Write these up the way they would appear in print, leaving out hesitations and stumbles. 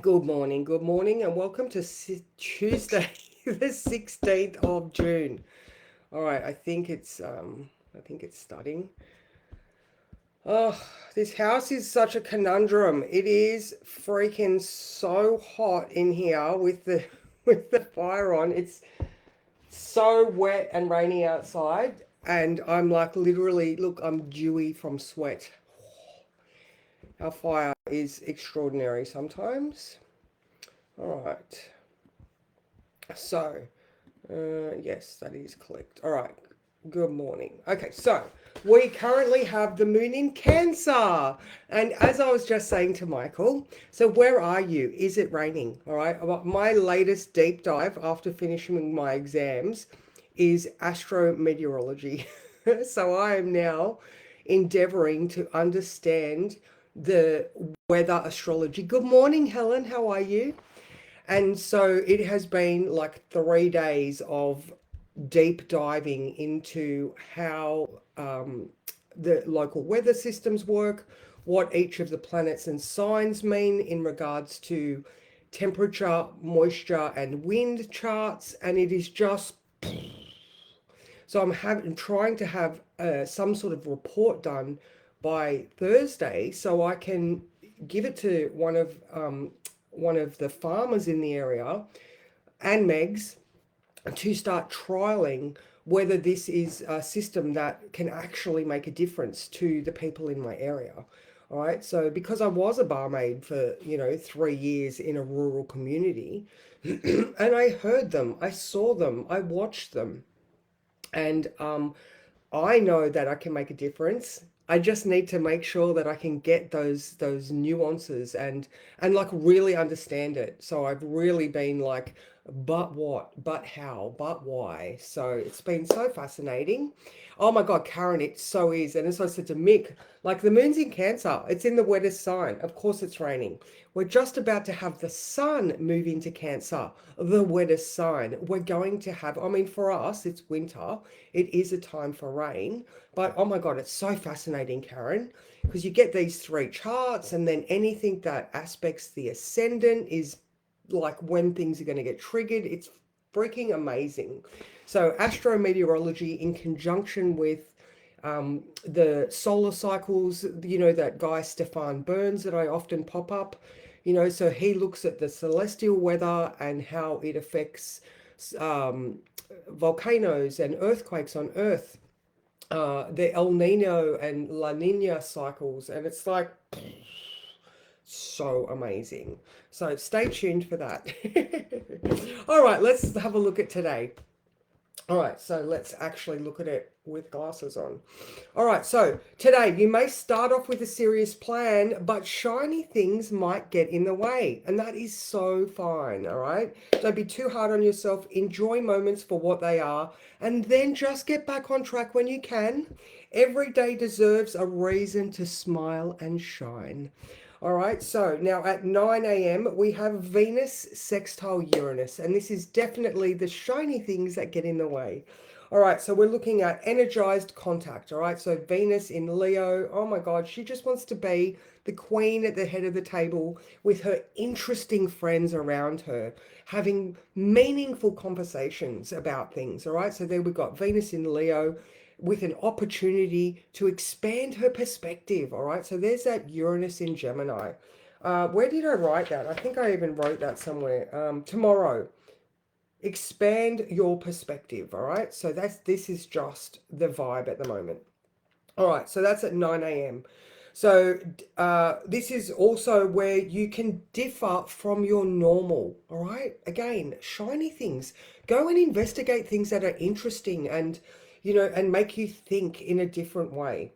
Good morning, and welcome to Tuesday, the 16th of June. All right, I think it's starting. Oh, this house is such a conundrum. It is freaking so hot in here with the with the fire on. It's so wet and rainy outside, and I'm like literally, look, I'm dewy from sweat. Our fire is extraordinary sometimes. All right, so. Yes, that is correct. All right. Good morning. Okay, so we currently have the moon in Cancer. And as I was just saying to Michael, so where are you? Is it raining? All right. My latest deep dive after finishing my exams is astrometeorology. So I am now endeavoring to understand the weather astrology. Good morning, Helen. How are you? And so it has been like 3 days of deep diving into how the local weather systems work, what each of the planets and signs mean in regards to temperature, moisture, and wind charts. And it is just so I'm trying to have some sort of report done by Thursday so I can give it to one of the farmers in the area and Megs to start trialing whether this is a system that can actually make a difference to the people in my area. All right. So because I was a barmaid for, 3 years in a rural community, and I heard them, I saw them, I watched them, and I know that I can make a difference. I just need to make sure that I can get those nuances and like really understand it. So I've really been like, but what, but how, but why. So it's been so fascinating. Oh my God, Karen, it so is. And as I said to Mick, like the moon's in Cancer, it's in the wettest sign. Of course it's raining. We're just about to have the sun move into Cancer, the wettest sign. We're going to have, I mean, for us, it's winter. It is a time for rain. But oh my God, it's so fascinating, Karen, because you get these three charts, and then anything that aspects the ascendant is like when things are going to get triggered. It's freaking amazing. So, astrometeorology in conjunction with the solar cycles, that guy Stefan Burns that I often pop up, so he looks at the celestial weather and how it affects um, volcanoes and earthquakes on Earth, the El Nino and La Nina cycles, and it's like so amazing. So stay tuned for that. All right, let's have a look at today. All right, so let's actually look at it with glasses on. All right, so today you may start off with a serious plan, but shiny things might get in the way, and that is so fine. All right, don't be too hard on yourself. Enjoy moments for what they are, and then just get back on track when you can. Every day deserves a reason to smile and shine. All right, so now at 9 a.m., we have Venus sextile Uranus, and this is definitely the shiny things that get in the way. All right, so we're looking at energized contact. All right, so Venus in Leo, oh my God, she just wants to be the queen at the head of the table with her interesting friends around her, having meaningful conversations about things. All right, so there we've got Venus in Leo with an opportunity to expand her perspective. All right, so there's that Uranus in Gemini. Where did I write that? I think I even wrote that somewhere. Tomorrow, expand your perspective. All right, so this is just the vibe at the moment. All right, so that's at 9 a.m. So this is also where you can differ from your normal. All right, again, shiny things. Go and investigate things that are interesting and and make you think in a different way.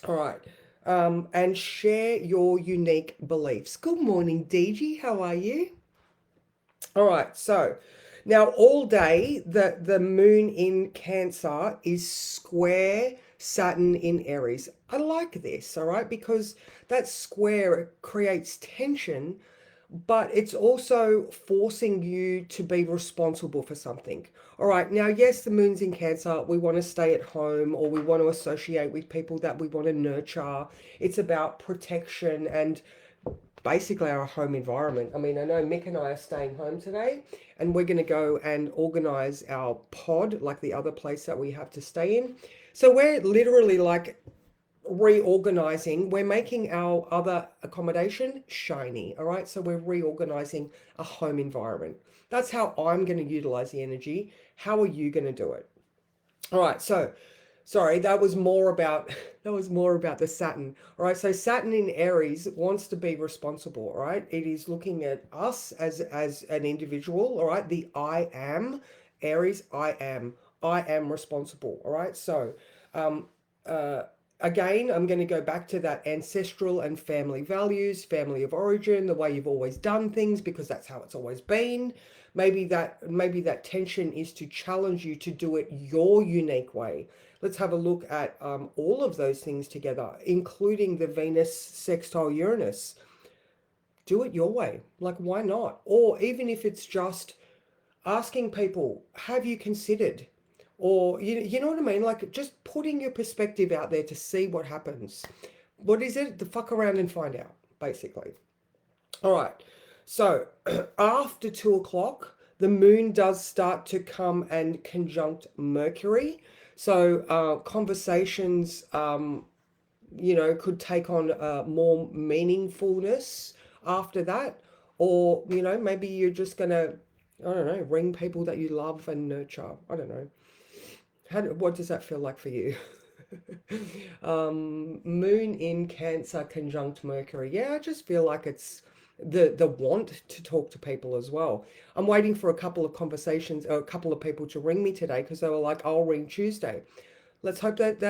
All right, and share your unique beliefs. Good morning, DG. How are you? All right, so now all day the moon in Cancer is square Saturn in Aries. I like this, all right, because that square creates tension, but it's also forcing you to be responsible for something. All right, now, yes, the moon's in Cancer. We want to stay at home or we want to associate with people that we want to nurture. It's about protection and basically our home environment. I mean, I know Mick and I are staying home today, and we're going to go and organize our pod, like the other place that we have to stay in. So we're literally like reorganizing. We're making our other accommodation shiny. All right. So we're reorganizing a home environment. That's how I'm going to utilize the energy. How are you going to do it? All right. So sorry, that was more about that was more about the Saturn. All right, so Saturn in Aries wants to be responsible. All right, it is looking at us as an individual. All right, the I am Aries. I am responsible. All right, so um, uh, again, I'm going to go back to that ancestral and family values, family of origin, the way you've always done things because that's how it's always been. Maybe that tension is to challenge you to do it your unique way. Let's have a look at all of those things together, including the Venus sextile Uranus. Do it your way. Like, why not? Or even if it's just asking people, have you considered? Or, you know what I mean? Like, just putting your perspective out there to see what happens. What is it? The fuck around and find out, basically. All right. So after 2 o'clock, the moon does start to come and conjunct Mercury. So conversations, could take on more meaningfulness after that. Or, maybe you're just going to, I don't know, ring people that you love and nurture. I don't know. What does that feel like for you? Moon in Cancer conjunct Mercury. Yeah, I just feel like it's the want to talk to people as well. I'm waiting for a couple of conversations, or a couple of people to ring me today because they were like, "I'll ring Tuesday." Let's hope that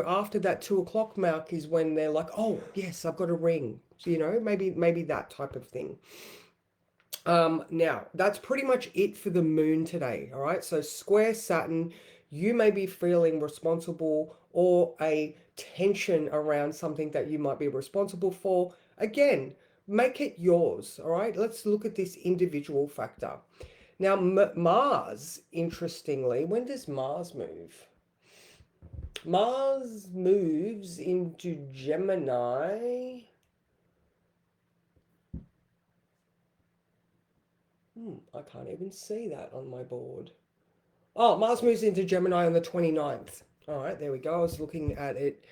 after that 2 o'clock mark is when they're like, "Oh yes, I've got a ring." So, maybe that type of thing. Now that's pretty much it for the moon today. All right. So square Saturn, you may be feeling responsible or a tension around something that you might be responsible for. Again, make it yours. All right. Let's look at this individual factor. Now, Mars, interestingly, when does Mars move? Mars moves into Gemini. I can't even see that on my board. Oh, Mars moves into Gemini on the 29th. All right, there we go. I was looking at it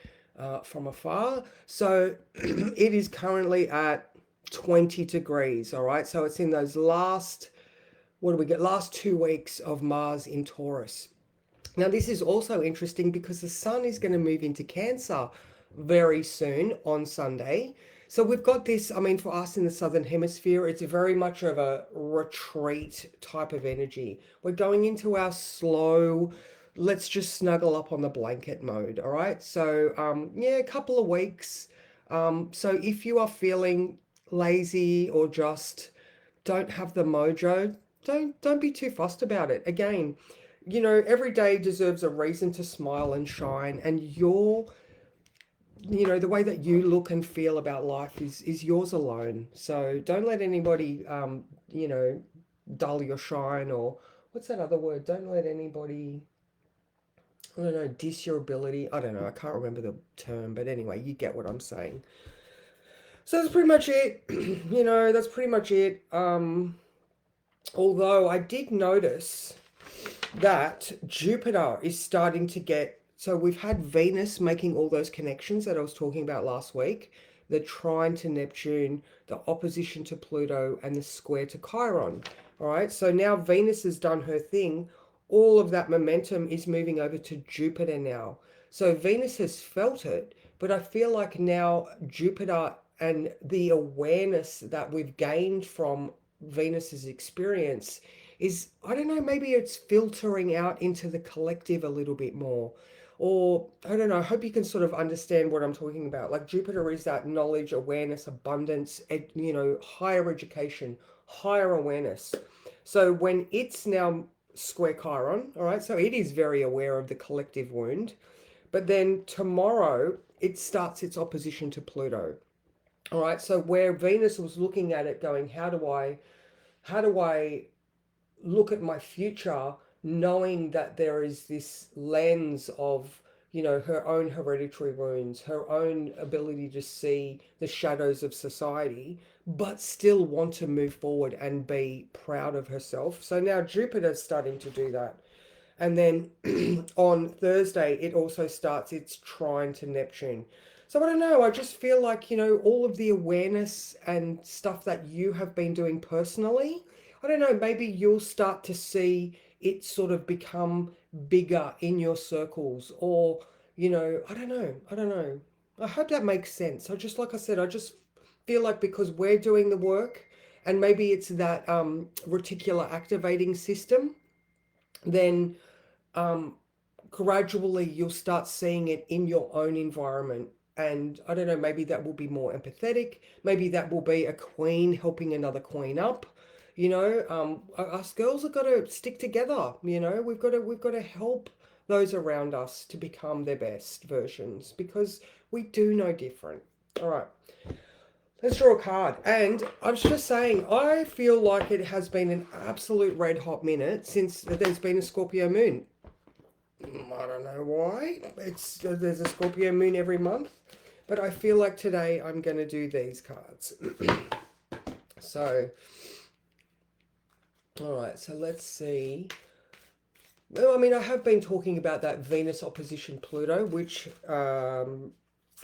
from afar. So it is currently at 20 degrees. All right, so it's in those last, what do we get? Last 2 weeks of Mars in Taurus. Now, this is also interesting because the sun is going to move into Cancer very soon on Sunday. So we've got this, I mean, for us in the Southern Hemisphere, it's very much of a retreat type of energy. We're going into our slow, let's just snuggle up on the blanket mode. All right. So, yeah, a couple of weeks. So if you are feeling lazy or just don't have the mojo, don't be too fussed about it. Again, every day deserves a reason to smile and shine, and the way that you look and feel about life is yours alone. So don't let anybody dull your shine, or what's that other word? Don't let anybody, I don't know, diss your ability. I don't know, I can't remember the term, but anyway, you get what I'm saying. So that's pretty much it. That's pretty much it. Although I did notice that Jupiter is starting to get, so we've had Venus making all those connections that I was talking about last week, the trine to Neptune, the opposition to Pluto, and the square to Chiron. All right, so now Venus has done her thing. All of that momentum is moving over to Jupiter now. So Venus has felt it, but I feel like now Jupiter and the awareness that we've gained from Venus's experience is, I don't know, maybe it's filtering out into the collective a little bit more. Or, I don't know, I hope you can sort of understand what I'm talking about. Like Jupiter is that knowledge, awareness, abundance, higher education, higher awareness. So when it's now square Chiron, all right, so it is very aware of the collective wound. But then tomorrow, it starts its opposition to Pluto. All right, so where Venus was looking at it going, how do I look at my future knowing that there is this lens of you know, her own hereditary wounds, her own ability to see the shadows of society, but still want to move forward and be proud of herself. So now Jupiter's starting to do that. And then on Thursday, it also starts its trine to Neptune. So I don't know, I just feel like, you know, all of the awareness and stuff that you have been doing personally, I don't know, maybe you'll start to see it sort of become bigger in your circles, or, you know, I don't know. I hope that makes sense. I just, like I said, I just feel like because we're doing the work, and maybe it's that reticular activating system, then um, gradually you'll start seeing it in your own environment. And I don't know, maybe that will be more empathetic. Maybe that will be a queen helping another queen up. You know, us girls have got to stick together. You know, we've got to help those around us to become their best versions, because we do know different. All right, let's draw a card. And I was just saying, I feel like it has been an absolute red hot minute since there's been a Scorpio moon. I don't know why. There's a Scorpio moon every month, but I feel like today I'm going to do these cards. So, all right. So let's see. Well, I mean, I have been talking about that Venus opposition Pluto, which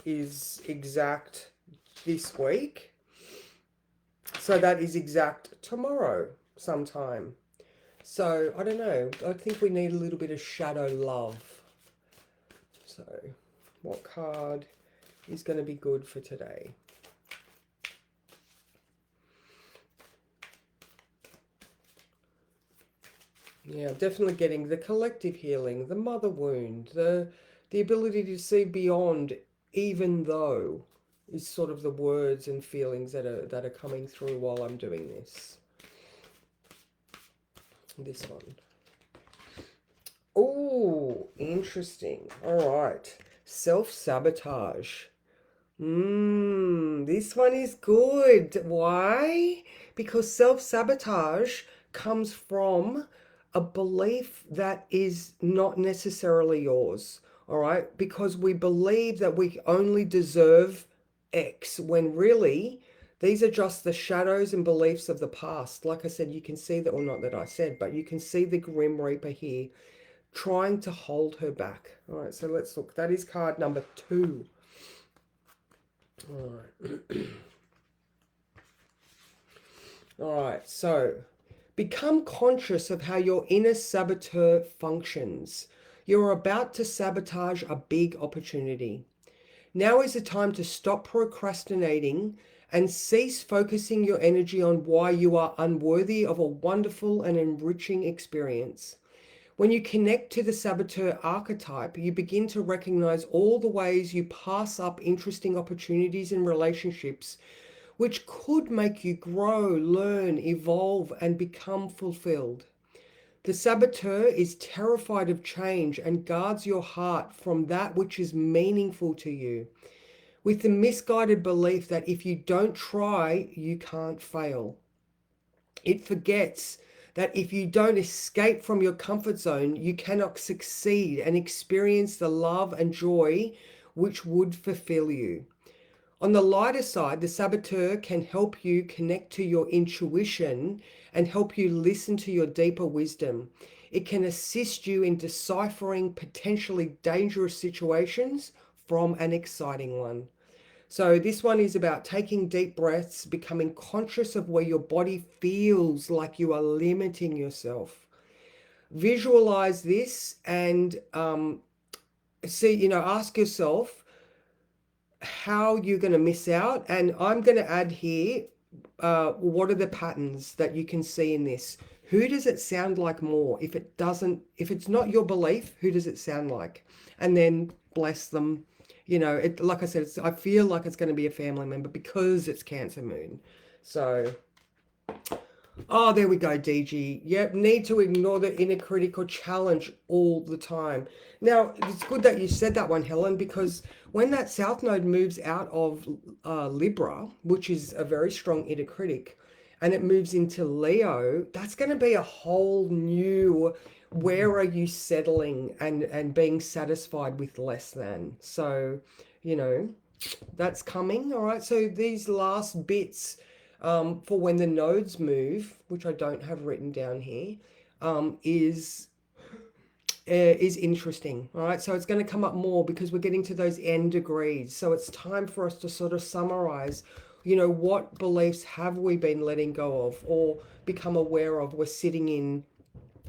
is exact this week. So that is exact tomorrow sometime. So I don't know. I think we need a little bit of shadow love. So what card is going to be good for today? Yeah, definitely getting the collective healing, the mother wound, the ability to see beyond, even though, is sort of the words and feelings that are coming through while I'm doing this. This one. Oh, interesting. All right. Self-sabotage. This one is good. Why? Because self-sabotage comes from a belief that is not necessarily yours. All right? Because we believe that we only deserve X, when really these are just the shadows and beliefs of the past. Like I said, you can see that, or not that I said, but you can see the Grim Reaper here trying to hold her back. All right, so let's look. That is card number 2. All right. All right, so become conscious of how your inner saboteur functions. You're about to sabotage a big opportunity. Now is the time to stop procrastinating and cease focusing your energy on why you are unworthy of a wonderful and enriching experience. When you connect to the saboteur archetype, you begin to recognize all the ways you pass up interesting opportunities and relationships which could make you grow, learn, evolve, and become fulfilled. The saboteur is terrified of change and guards your heart from that which is meaningful to you, with the misguided belief that if you don't try, you can't fail. It forgets that if you don't escape from your comfort zone, you cannot succeed and experience the love and joy which would fulfill you. On the lighter side, the saboteur can help you connect to your intuition and help you listen to your deeper wisdom. It can assist you in deciphering potentially dangerous situations from an exciting one. So this one is about taking deep breaths, becoming conscious of where your body feels like you are limiting yourself. Visualize this and see, ask yourself how you're going to miss out. And I'm going to add here, what are the patterns that you can see in this? Who does it sound like more? If it's not your belief, who does it sound like? And then bless them. Like I said, I feel like it's going to be a family member because it's Cancer Moon. So, oh, there we go, DG. Yep, need to ignore the inner critical challenge all the time. Now, it's good that you said that one, Helen, because when that South Node moves out of Libra, which is a very strong inner critic, and it moves into Leo, that's going to be a whole new, where are you settling and being satisfied with less than. So, you know, that's coming. All right. So these last bits for when the nodes move, which I don't have written down here, is interesting. All right. So it's going to come up more because we're getting to those end degrees. So it's time for us to sort of summarize, what beliefs have we been letting go of or become aware of? We're sitting in,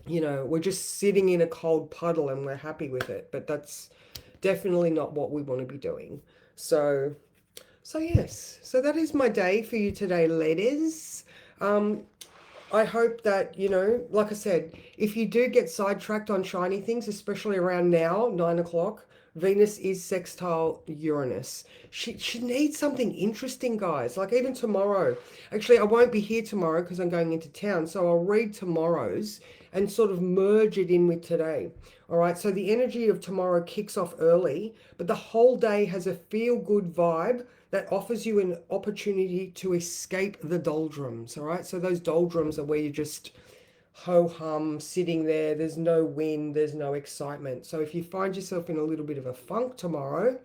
we're just sitting in a cold puddle and we're happy with it. But that's definitely not what we want to be doing. So yes, so that is my day for you today, ladies. Um, I hope that, like I said, if you do get sidetracked on shiny things, especially around now, 9 o'clock, Venus is sextile Uranus. She needs something interesting, guys. Like even tomorrow. Actually, I won't be here tomorrow because I'm going into town. So I'll read tomorrow's and sort of merge it in with today. All right. So the energy of tomorrow kicks off early, but the whole day has a feel good vibe that offers you an opportunity to escape the doldrums. All right. So those doldrums are where you just ho hum sitting there. There's no wind, there's no excitement. So if you find yourself in a little bit of a funk tomorrow,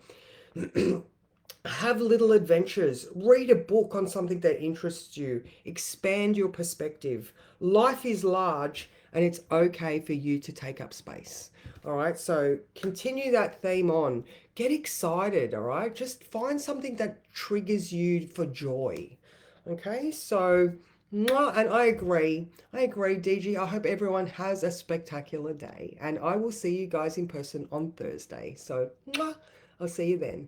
have little adventures, read a book on something that interests you, expand your perspective. Life is large and it's okay for you to take up space. All right, so continue that theme on. Get excited, all right? Just find something that triggers you for joy. Okay, so, and I agree, DG. I hope everyone has a spectacular day, and I will see you guys in person on Thursday. So, I'll see you then.